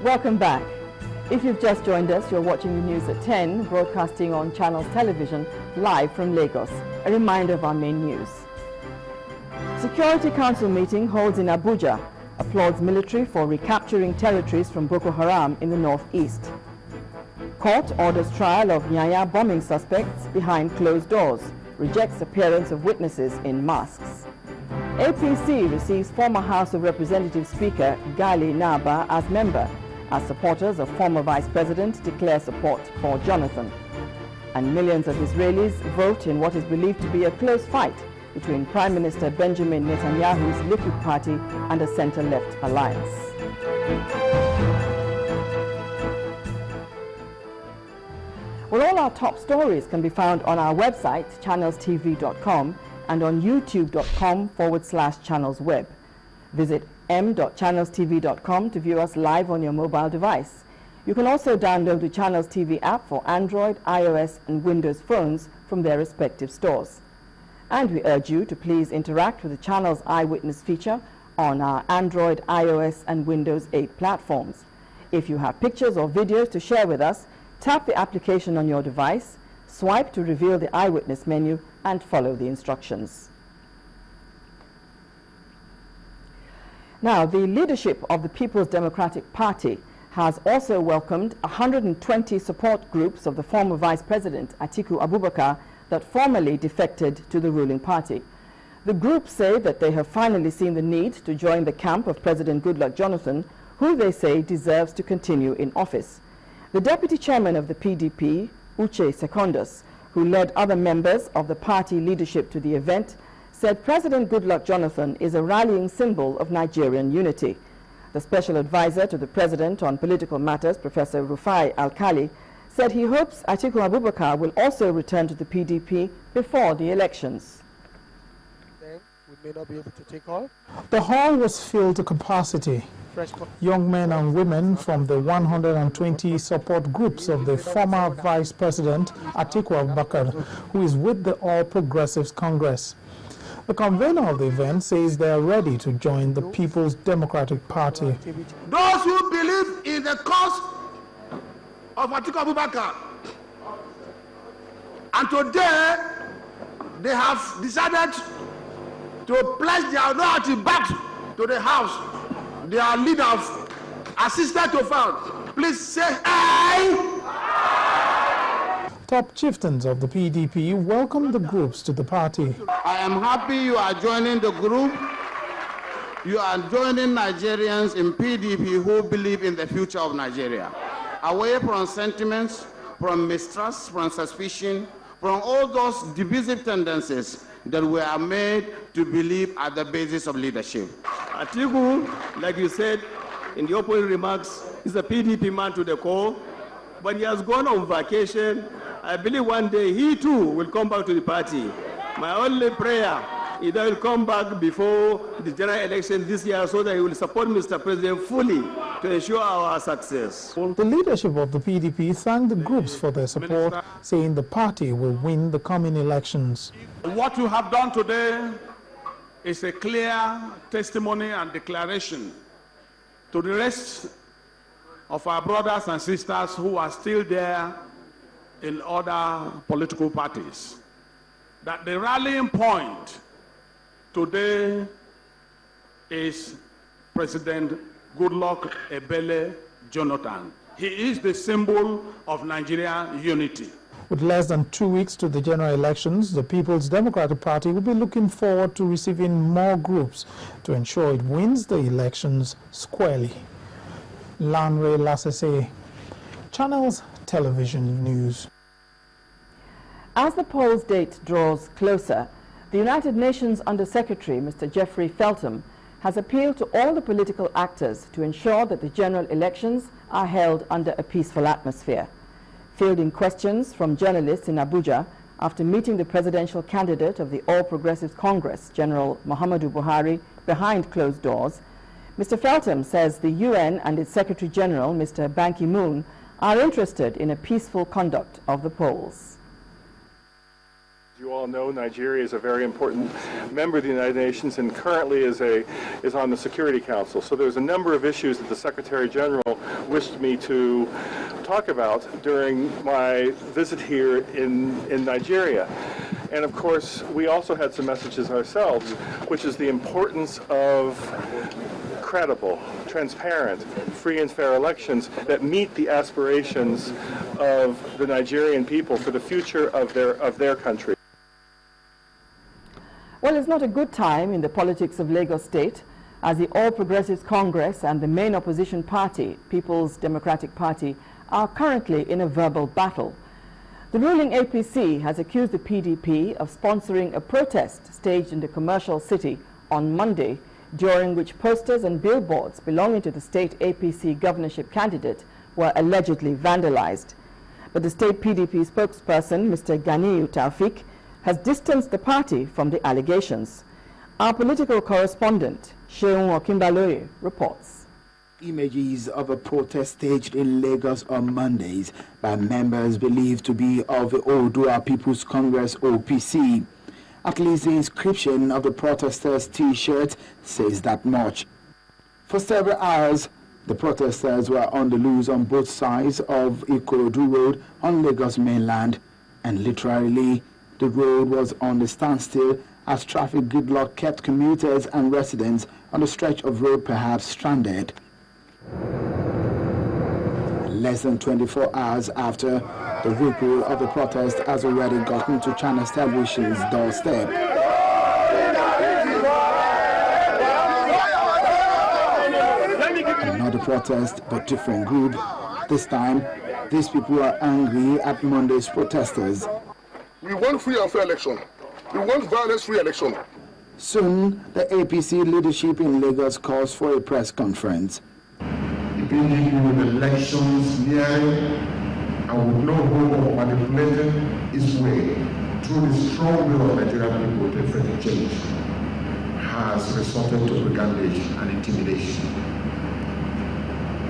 Welcome back. If you've just joined us, you're watching the news at 10, broadcasting on Channels Television, live from Lagos. A reminder of our main news. Security Council meeting holds in Abuja, applauds military for recapturing territories from Boko Haram in the northeast. Court orders trial of Nyanya bombing suspects behind closed doors, rejects appearance of witnesses in masks. APC receives former House of Representatives Speaker Gali Naba as member, as supporters of former Vice President declare support for Jonathan. And millions of Israelis vote in what is believed to be a close fight between Prime Minister Benjamin Netanyahu's Likud party and a center-left alliance. Well, all our top stories can be found on our website, channelstv.com, and on youtube.com/channelsweb. Visit m.channelstv.com to view us live on your mobile device. You can also download the Channels TV app for Android, iOS, and Windows phones from their respective stores. And we urge you to please interact with the Channels Eyewitness feature on our Android, iOS, and Windows 8 platforms. If you have pictures or videos to share with us, tap the application on your device, swipe to reveal the Eyewitness menu, and follow the instructions. Now, the leadership of the People's Democratic Party has also welcomed 120 support groups of the former Vice President Atiku Abubakar that formally defected to the ruling party. The groups say that they have finally seen the need to join the camp of President Goodluck Jonathan, who they say deserves to continue in office. The deputy chairman of the PDP, Uche Secondus, who led other members of the party leadership to the event, said President Goodluck Jonathan is a rallying symbol of Nigerian unity. The special advisor to the president on political matters, Professor Rufai Alkali, said he hopes Atiku Abubakar will also return to the PDP before the elections. We may not be able to take all. The hall was filled to capacity. Young men and women from the 120 support groups of the former Vice President Atiku Abubakar, who is with the All Progressives Congress. The convener of the event says they are ready to join the People's Democratic Party. Those who believe in the cause of Atiku Abubakar, and today they have decided to place their loyalty back to the House. Their leaders, assisted to found. Please say aye. Top chieftains of the PDP welcomed the groups to the party. I am happy you are joining the group. You are joining Nigerians in PDP who believe in the future of Nigeria. Away from sentiments, from mistrust, from suspicion, from all those divisive tendencies that we are made to believe at the basis of leadership. Atiku, like you said in the opening remarks, is a PDP man to the core, but he has gone on vacation. I believe one day he too will come back to the party. My only prayer is that he will come back before the general election this year so that he will support Mr. President fully to ensure our success. The leadership of the PDP thanked the groups for their support, saying the party will win the coming elections. What you have done today is a clear testimony and declaration to the rest of our brothers and sisters who are still there in other political parties, that the rallying point today is President Goodluck Ebele Jonathan. He is the symbol of Nigerian unity. With less than 2 weeks to the general elections, the People's Democratic Party will be looking forward to receiving more groups to ensure it wins the elections squarely. Lanre Lasese, Channels Television News. As the polls date draws closer, the United Nations Under-Secretary, Mr. Jeffrey Feltham, has appealed to all the political actors to ensure that the general elections are held under a peaceful atmosphere. Fielding questions from journalists in Abuja after meeting the presidential candidate of the All Progressives Congress, General Muhammadu Buhari, behind closed doors, Mr. Feltham says the UN and its Secretary General, Mr. Ban Ki-moon, are interested in a peaceful conduct of the polls. You all know Nigeria is a very important member of the United Nations and currently is on the Security Council. So there's a number of issues that the Secretary General wished me to talk about during my visit here in Nigeria. And of course, we also had some messages ourselves, which is the importance of credible, transparent, free and fair elections that meet the aspirations of the Nigerian people for the future of their country. Well, it's not a good time in the politics of Lagos State, as the All Progressives Congress and the main opposition party, People's Democratic Party, are currently in a verbal battle. The ruling APC has accused the PDP of sponsoring a protest staged in the commercial city on Monday, during which posters and billboards belonging to the state APC governorship candidate were allegedly vandalized. But the state PDP spokesperson, Mr. Ganiyu Taufik, has distanced the party from the allegations. Our political correspondent, Seun Okinbaloye, reports. Images of a protest staged in Lagos on Mondays by members believed to be of the Oodua People's Congress OPC. At least the inscription of the protesters' T-shirt says that much. For several hours, the protesters were on the loose on both sides of Ikorodu Road on Lagos mainland, and literally the road was on the standstill as traffic gridlock kept commuters and residents on the stretch of road perhaps stranded. Less than 24 hours after, the ripple of the protest has already gotten to China's television's doorstep. Another protest, but different group. This time, these people are angry at Monday's protesters. We want free and fair election. We want violence-free election. Soon, the APC leadership in Lagos calls for a press conference. The PDP with elections nearing and with no hope of manipulating its way through the strong will of Nigerian people to effect change has resorted to brigandage and intimidation.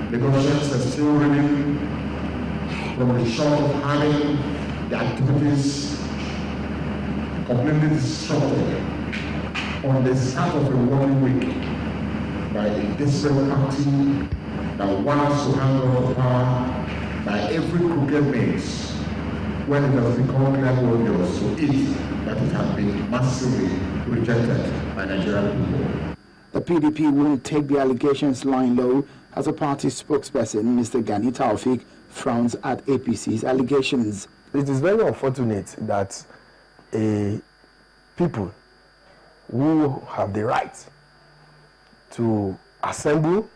Lagosians are still reeling from the shock of having the activities completely disrupted on the start of a working week by a desperate party that wants to hand over power by every crooked means when it has become clear to obvious to it that it has been massively rejected by Nigerian people. The PDP won't take the allegations lying low, as a party spokesperson, Mr. Ganiyu Taufik, frowns at APC's allegations. It is very unfortunate that people who have the right to assemble,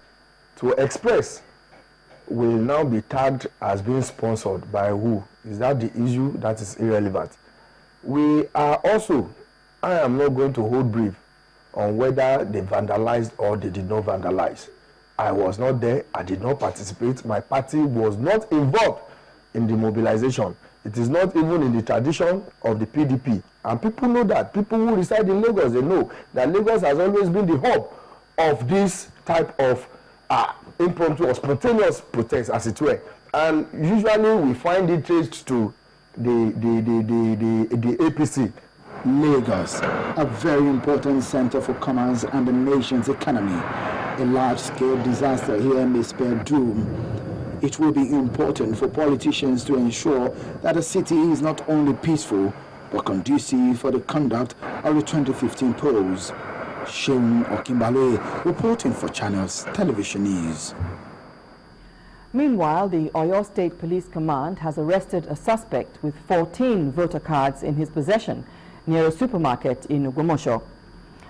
to express, will now be tagged as being sponsored by who? Is that the issue? That is irrelevant. We are also, I am not going to hold brief on whether they vandalized or they did not vandalize. I was not there, I did not participate, my party was not involved in the mobilization. It is not even in the tradition of the PDP. And people know that. People who reside in Lagos, they know that Lagos has always been the hub of this type of impromptu or spontaneous protest, as it were. And usually we find it traced to the APC. Lagos, a very important center for commerce and the nation's economy. A large-scale disaster here may spare doom. It will be important for politicians to ensure that the city is not only peaceful, but conducive for the conduct of the 2015 polls. Seun Okinbaloye, reporting for Channels Television News. Meanwhile, the Edo State Police Command has arrested a suspect with 14 voter cards in his possession near a supermarket in Ogbomoso.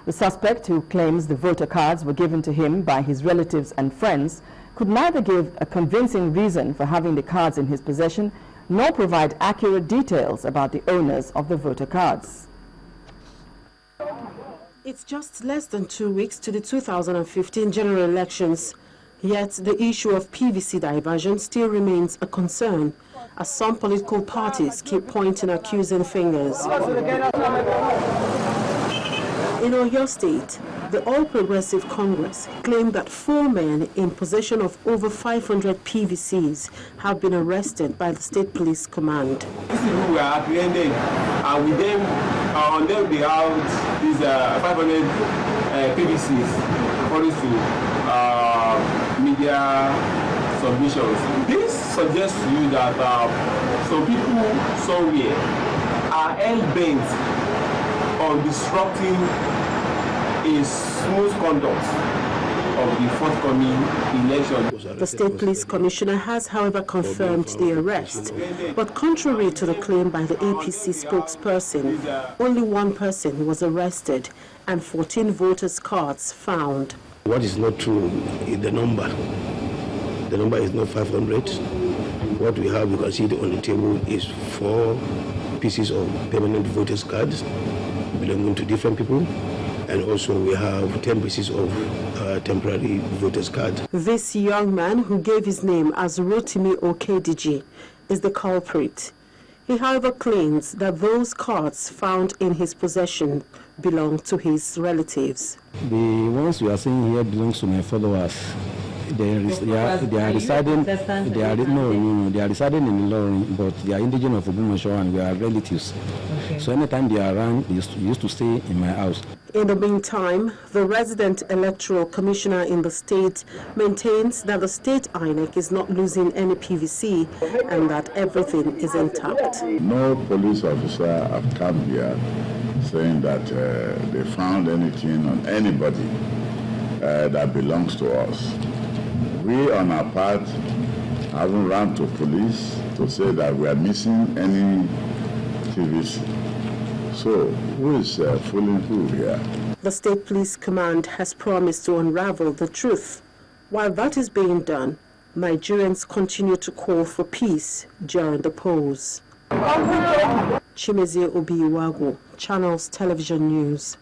The suspect, who claims the voter cards were given to him by his relatives and friends, could neither give a convincing reason for having the cards in his possession, nor provide accurate details about the owners of the voter cards. It's just less than 2 weeks to the 2015 general elections, yet the issue of PVC diversion still remains a concern, as some political parties keep pointing accusing fingers. In Edo State, the All Progressive Congress claimed that 4 men in possession of over 500 PVCs have been arrested by the State Police Command. These people were apprehended, and with them, on them they have these 500 PVCs, according to media submissions. This suggests to you that some people somewhere are hell-bent on disrupting a smooth conduct of the forthcoming election. The State Police Commissioner has, however, confirmed the arrest. But contrary to the claim by the APC spokesperson, only one person was arrested and 14 voters' cards found. What is not true is the number. The number is not 500. What we have, you can see on the table, is 4 pieces of permanent voters' cards belonging to different people, and also we have 10 pieces of temporary voters' cards. This young man, who gave his name as Rotimi Okediji, is the culprit. He, however, claims that those cards found in his possession belong to his relatives. The ones we are seeing here belongs to my followers. They are residing. They are residing in Ilorin, but they are indigenous of Obumasho and we are relatives. Okay. So anytime they are around, they used to stay in my house. In the meantime, the resident electoral commissioner in the state maintains that the state INEC is not losing any PVC and that everything is intact. No police officer have come here saying that they found anything on anybody that belongs to us. We, on our part, haven't run to police to say that we are missing any PVC. So, who is fooling who here? The State Police Command has promised to unravel the truth. While that is being done, Nigerians continue to call for peace during the polls. Chimezie Obiiwagu, Channels Television News.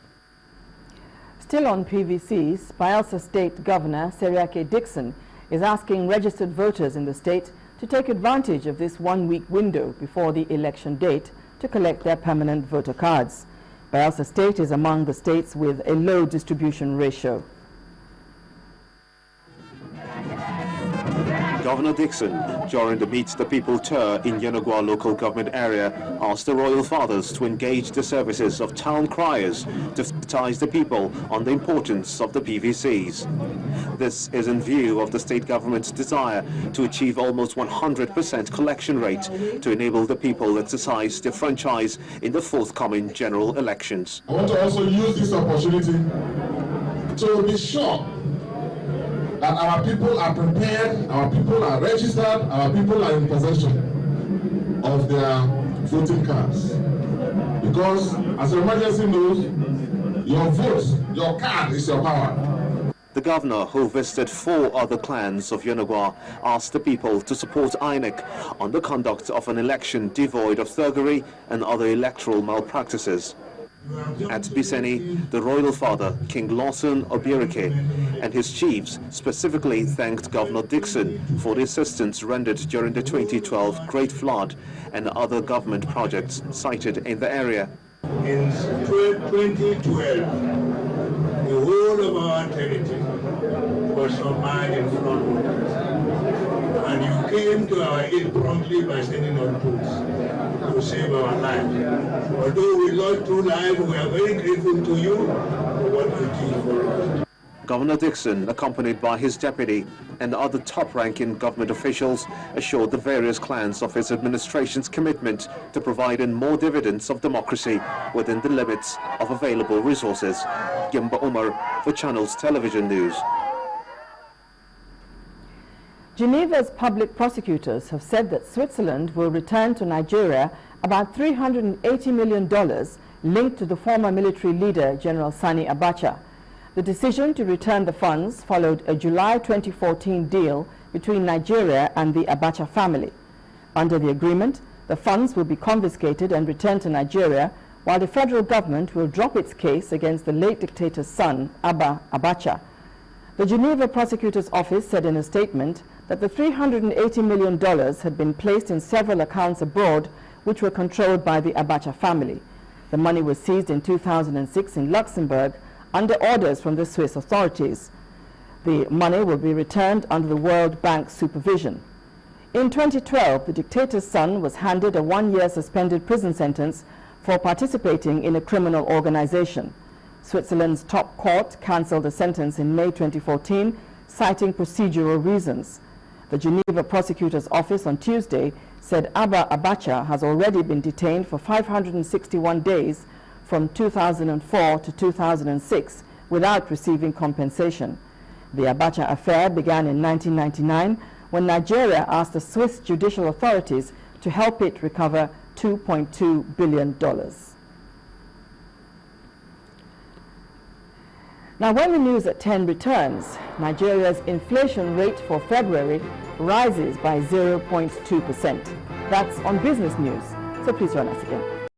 Still on PVCs, Bayelsa State Governor Seriake Dixon is asking registered voters in the state to take advantage of this one-week window before the election date to collect their permanent voter cards. Bayelsa State is among the states with a low distribution ratio. Governor Dixon, during the Meet the People tour in Yenagoa local government area, asked the royal fathers to engage the services of town criers to sensitize the people on the importance of the PVCs. This is in view of the state government's desire to achieve almost 100% collection rate to enable the people to exercise their franchise in the forthcoming general elections. I want to also use this opportunity to be sure that our people are prepared, our people are registered, our people are in possession of their voting cards. Because, as your Majesty knows, your vote, your card is your power. The governor, who visited 4 other clans of Yenagoa, asked the people to support INEC on the conduct of an election devoid of thuggery and other electoral malpractices. At Biseni, the royal father, King Lawson Obirike, and his chiefs specifically thanked Governor Dixon for the assistance rendered during the 2012 Great Flood and other government projects cited in the area. In 2012, the whole of our territory was submerged in flood waters. And you came to our aid promptly by sending on boats to save our lives. Although we lost 2 lives, we are very grateful to you for what you did for us. Governor Dixon, accompanied by his deputy and other top-ranking government officials, assured the various clans of his administration's commitment to providing more dividends of democracy within the limits of available resources. Gimba Umar for Channels Television News. Geneva's public prosecutors have said that Switzerland will return to Nigeria about $380 million linked to the former military leader, General Sani Abacha. The decision to return the funds followed a July 2014 deal between Nigeria and the Abacha family. Under the agreement, the funds will be confiscated and returned to Nigeria, while the federal government will drop its case against the late dictator's son, Abacha. The Geneva Prosecutor's Office said in a statement that the $380 million had been placed in several accounts abroad which were controlled by the Abacha family. The money was seized in 2006 in Luxembourg under orders from the Swiss authorities. The money will be returned under the World Bank supervision. In 2012, the dictator's son was handed a 1-year suspended prison sentence for participating in a criminal organization. Switzerland's top court cancelled the sentence in May 2014, citing procedural reasons. The Geneva prosecutor's office on Tuesday said Abacha has already been detained for 561 days from 2004 to 2006 without receiving compensation. The Abacha affair began in 1999 when Nigeria asked the Swiss judicial authorities to help it recover $2.2 billion. Now, when the news at 10 returns, Nigeria's inflation rate for February rises by 0.2%. That's on Business News, so please join us again.